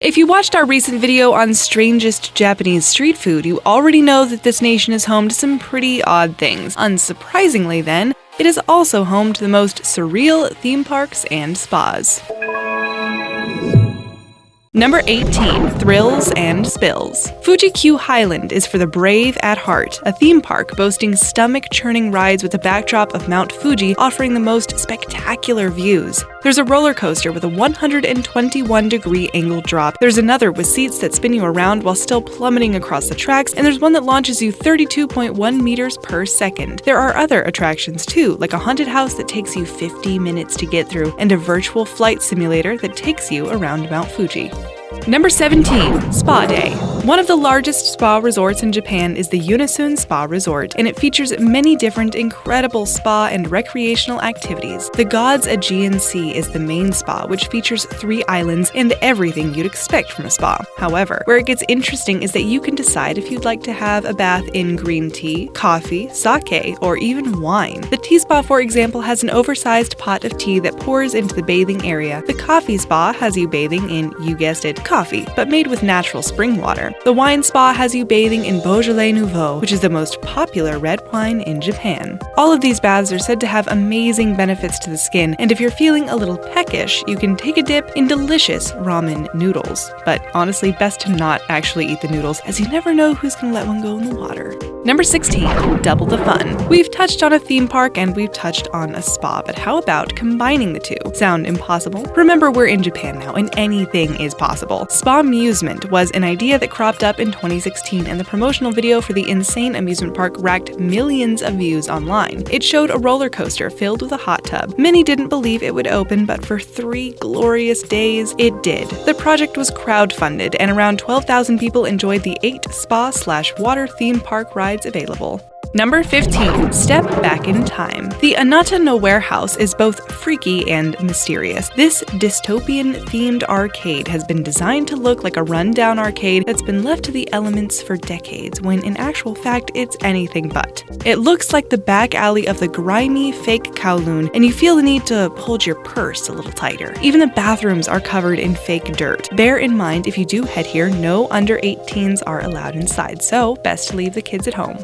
If you watched our recent video on strangest Japanese street food, you already know that this nation is home to some pretty odd things. Unsurprisingly then, it is also home to the most surreal theme parks and spas. Number 18. Thrills and Spills. Fuji-Q Highland is for the brave at heart, a theme park boasting stomach-churning rides with a backdrop of Mount Fuji offering the most spectacular views. There's a roller coaster with a 121-degree angled drop, there's another with seats that spin you around while still plummeting across the tracks, and there's one that launches you 32.1 meters per second. There are other attractions too, like a haunted house that takes you 50 minutes to get through, and a virtual flight simulator that takes you around Mount Fuji. Number 17. Spa Day. One of the largest spa resorts in Japan is the Yunessun Spa Resort, and it features many different incredible spa and recreational activities. The God's Aegean Sea is the main spa, which features 3 islands and everything you'd expect from a spa. However, where it gets interesting is that you can decide if you'd like to have a bath in green tea, coffee, sake, or even wine. The tea spa, for example, has an oversized pot of tea that pours into the bathing area. The coffee spa has you bathing in, you guessed it, coffee, but made with natural spring water. The wine spa has you bathing in Beaujolais Nouveau, which is the most popular red wine in Japan. All of these baths are said to have amazing benefits to the skin, and if you're feeling a little peckish, you can take a dip in delicious ramen noodles. But honestly, best to not actually eat the noodles, as you never know who's gonna let one go in the water. Number 16. Double the fun. We've touched on a theme park and we've touched on a spa, but how about combining the two? Sound impossible? Remember, we're in Japan now, and anything is possible. Spa Amusement was an idea that cropped up in 2016, and the promotional video for the insane amusement park racked millions of views online. It showed a roller coaster filled with a hot tub. Many didn't believe it would open, but for 3 glorious days, it did. The project was crowdfunded, and around 12,000 people enjoyed the 8 spa/water theme park rides available. Number 15. Step back in time. The Anata No Warehouse is both freaky and mysterious. This dystopian-themed arcade has been designed to look like a run-down arcade that's been left to the elements for decades, when in actual fact it's anything but. It looks like the back alley of the grimy, fake Kowloon, and you feel the need to hold your purse a little tighter. Even the bathrooms are covered in fake dirt. Bear in mind, if you do head here, no under 18s are allowed inside, so best to leave the kids at home.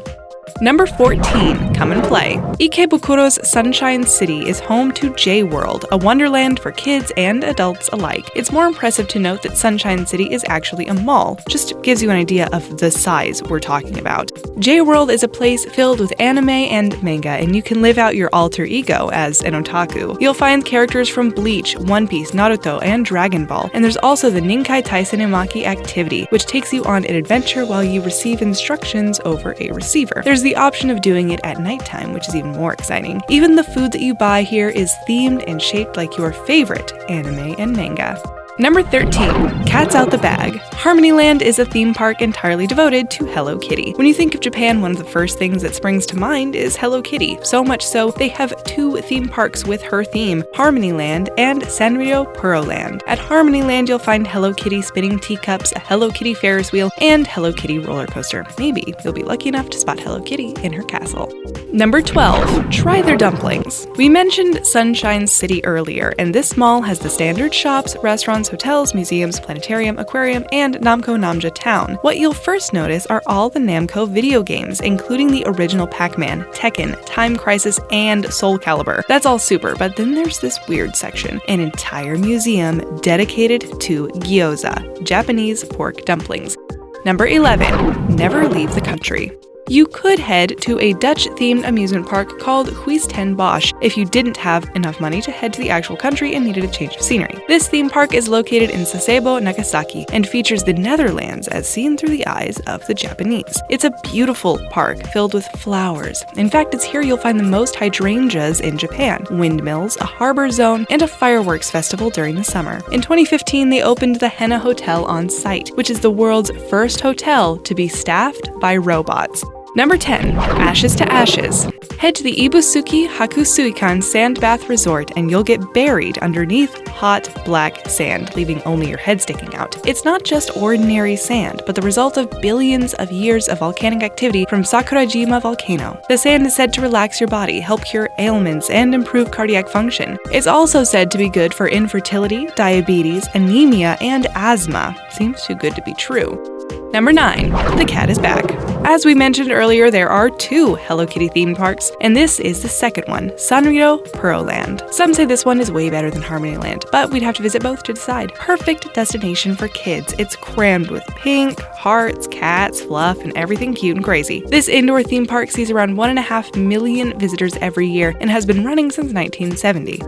Number 14. Come and Play. Ikebukuro's Sunshine City is home to J-World, a wonderland for kids and adults alike. It's more impressive to note that Sunshine City is actually a mall. Just gives you an idea of the size we're talking about. J-World is a place filled with anime and manga, and you can live out your alter ego as an otaku. You'll find characters from Bleach, One Piece, Naruto, and Dragon Ball, and there's also the Ninkai Taisenemaki activity, which takes you on an adventure while you receive instructions over a receiver. There's the option of doing it at nighttime, which is even more exciting. Even the food that you buy here is themed and shaped like your favorite anime and manga. Number 13. Cats Out the Bag. Harmonyland is a theme park entirely devoted to Hello Kitty. When you think of Japan, one of the first things that springs to mind is Hello Kitty. So much so, they have 2 theme parks with her theme, Harmonyland and Sanrio Puroland. At Harmonyland, you'll find Hello Kitty spinning teacups, a Hello Kitty Ferris wheel, and Hello Kitty roller coaster. Maybe you'll be lucky enough to spot Hello Kitty in her castle. Number 12. Try their dumplings. We mentioned Sunshine City earlier, and this mall has the standard shops, restaurants, hotels, museums, planetarium, aquarium, and Namco Namja Town. What you'll first notice are all the Namco video games, including the original Pac-Man, Tekken, Time Crisis, and Soul Calibur. That's all super, but then there's this weird section, an entire museum dedicated to gyoza, Japanese pork dumplings. Number 11. Never leave the country. You could head to a Dutch-themed amusement park called Huis Ten Bosch if you didn't have enough money to head to the actual country and needed a change of scenery. This theme park is located in Sasebo, Nagasaki, and features the Netherlands as seen through the eyes of the Japanese. It's a beautiful park filled with flowers. In fact, it's here you'll find the most hydrangeas in Japan, windmills, a harbor zone, and a fireworks festival during the summer. In 2015, they opened the Henna Hotel on site, which is the world's first hotel to be staffed by robots. Number 10. Ashes to Ashes. Head to the Ibusuki Hakusuikan Sand Bath Resort and you'll get buried underneath hot black sand, leaving only your head sticking out. It's not just ordinary sand, but the result of billions of years of volcanic activity from Sakurajima volcano. The sand is said to relax your body, help cure ailments, and improve cardiac function. It's also said to be good for infertility, diabetes, anemia, and asthma. Seems too good to be true. Number 9. The cat is back. As we mentioned earlier, there are 2 Hello Kitty themed parks, and this is the second one, Sanrio Puroland. Some say this one is way better than Harmonyland, but we'd have to visit both to decide. Perfect destination for kids. It's crammed with pink, hearts, cats, fluff, and everything cute and crazy. This indoor theme park sees around 1.5 million visitors every year and has been running since 1970.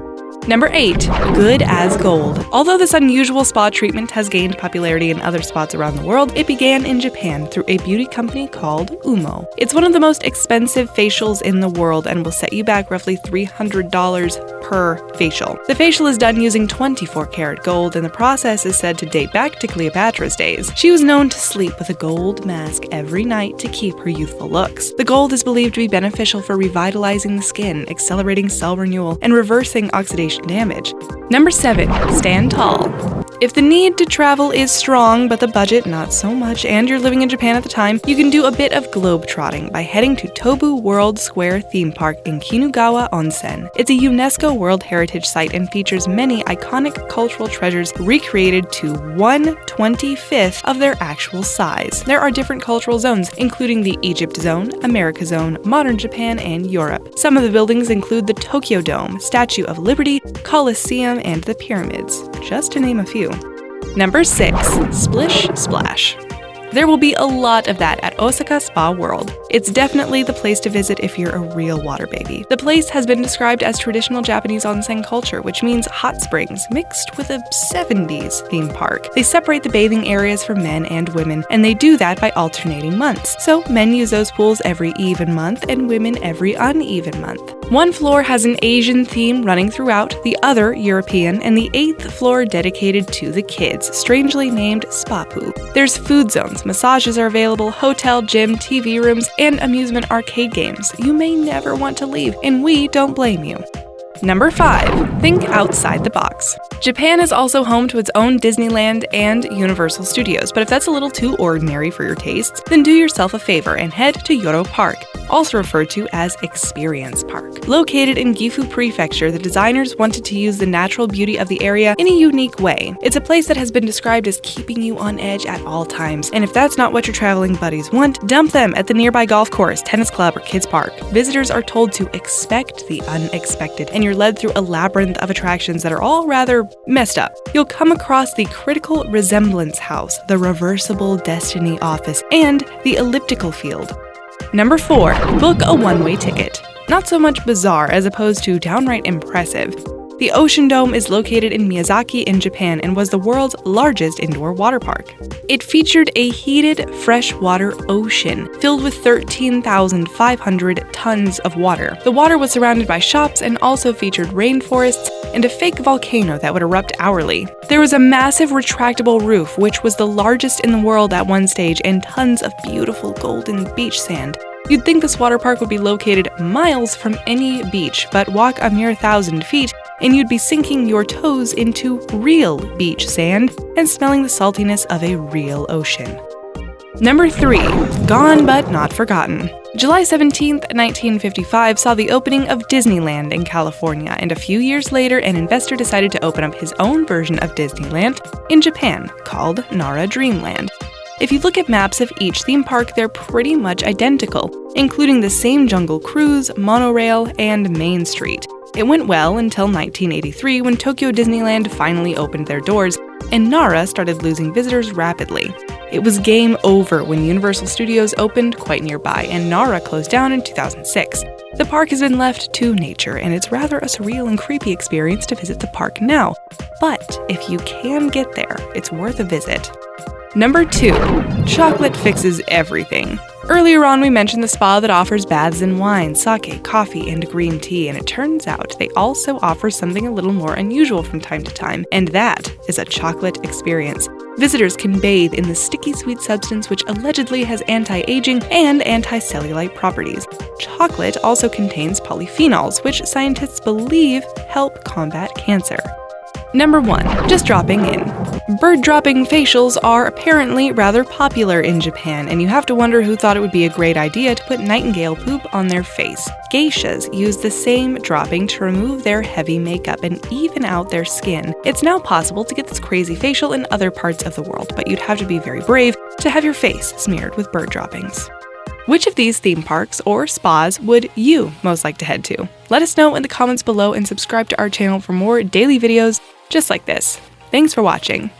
Number 8. Good as Gold. Although this unusual spa treatment has gained popularity in other spots around the world, it began in Japan through a beauty company called Umo. It's one of the most expensive facials in the world and will set you back roughly $300 per facial. The facial is done using 24-karat gold, and the process is said to date back to Cleopatra's days. She was known to sleep with a gold mask every night to keep her youthful looks. The gold is believed to be beneficial for revitalizing the skin, accelerating cell renewal, and reversing oxidation damage. Number 7. Stand tall. If the need to travel is strong, but the budget not so much, and you're living in Japan at the time, you can do a bit of globe-trotting by heading to Tobu World Square Theme Park in Kinugawa Onsen. It's a UNESCO World Heritage Site and features many iconic cultural treasures recreated to 1/25th of their actual size. There are different cultural zones, including the Egypt Zone, America Zone, Modern Japan, and Europe. Some of the buildings include the Tokyo Dome, Statue of Liberty, Colosseum, and the Pyramids, just to name a few. Number 6. Splish Splash. There will be a lot of that at Osaka Spa World. It's definitely the place to visit if you're a real water baby. The place has been described as traditional Japanese onsen culture, which means hot springs mixed with a 70s theme park. They separate the bathing areas for men and women, and they do that by alternating months. So men use those pools every even month and women every uneven month. One floor has an Asian theme running throughout, the other European, and the 8th floor dedicated to the kids, strangely named Spa Poo. There's food zones, massages are available, hotel, gym, TV rooms, and amusement arcade games. You may never want to leave, and we don't blame you. Number 5. Think outside the box. Japan is also home to its own Disneyland and Universal Studios, but if that's a little too ordinary for your tastes, then do yourself a favor and head to Yoro Park, also referred to as Experience Park. Located in Gifu Prefecture, the designers wanted to use the natural beauty of the area in a unique way. It's a place that has been described as keeping you on edge at all times, and if that's not what your traveling buddies want, dump them at the nearby golf course, tennis club, or kids park. Visitors are told to expect the unexpected, and you're led through a labyrinth of attractions that are all rather messed up. You'll come across the Critical Resemblance House, the Reversible Destiny Office, and the Elliptical Field. Number 4. Book a one-way ticket. Not so much bizarre as opposed to downright impressive. The Ocean Dome is located in Miyazaki in Japan and was the world's largest indoor water park. It featured a heated freshwater ocean filled with 13,500 tons of water. The water was surrounded by shops and also featured rainforests and a fake volcano that would erupt hourly. There was a massive retractable roof, which was the largest in the world at one stage, and tons of beautiful golden beach sand. You'd think this water park would be located miles from any beach, but walk a mere 1,000 feet and you'd be sinking your toes into real beach sand and smelling the saltiness of a real ocean. Number 3. Gone but not forgotten. July 17, 1955 saw the opening of Disneyland in California, and a few years later an investor decided to open up his own version of Disneyland in Japan, called Nara Dreamland. If you look at maps of each theme park, they're pretty much identical, including the same jungle cruise, monorail, and Main Street. It went well until 1983 when Tokyo Disneyland finally opened their doors, and Nara started losing visitors rapidly. It was game over when Universal Studios opened quite nearby, and Nara closed down in 2006. The park has been left to nature, and it's rather a surreal and creepy experience to visit the park now. But if you can get there, it's worth a visit. Number 2. Chocolate fixes everything. Earlier on, we mentioned the spa that offers baths in wine, sake, coffee, and green tea, and it turns out they also offer something a little more unusual from time to time, and that is a chocolate experience. Visitors can bathe in the sticky sweet substance which allegedly has anti-aging and anti-cellulite properties. Chocolate also contains polyphenols, which scientists believe help combat cancer. Number 1. Just dropping in. Bird-dropping facials are apparently rather popular in Japan, and you have to wonder who thought it would be a great idea to put nightingale poop on their face. Geishas use the same dropping to remove their heavy makeup and even out their skin. It's now possible to get this crazy facial in other parts of the world, but you'd have to be very brave to have your face smeared with bird droppings. Which of these theme parks or spas would you most like to head to? Let us know in the comments below and subscribe to our channel for more daily videos just like this. Thanks for watching.